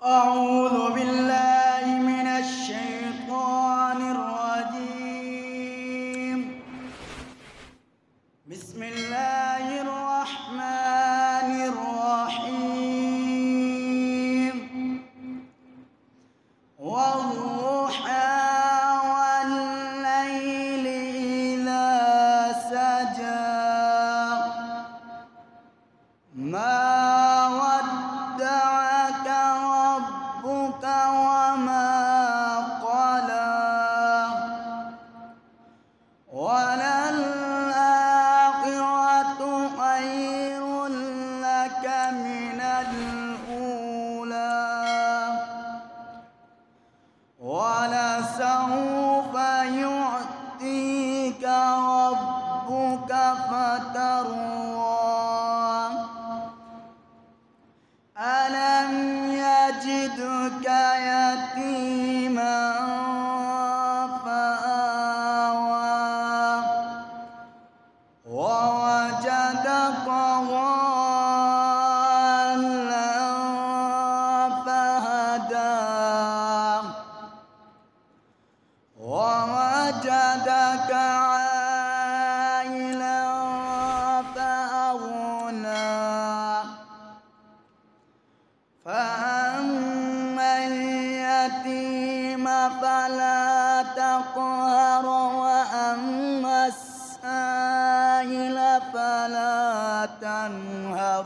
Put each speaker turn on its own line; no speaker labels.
أعوذ بالله من الشيطان الرجيم. بسم الله الرحمن الرحيم. والضحى والليل إذا سجى ما ودعك ربك وما قلى وللآخرة خير لك من الأولى ولسوف يعطيك ربك فترضى ألم يجدك يتيما فآوى ووجدك ضالا فهدى ووجدك عائلا فأغنى فأما اليتيم فلا تقهر وأما السائل فلا تنهر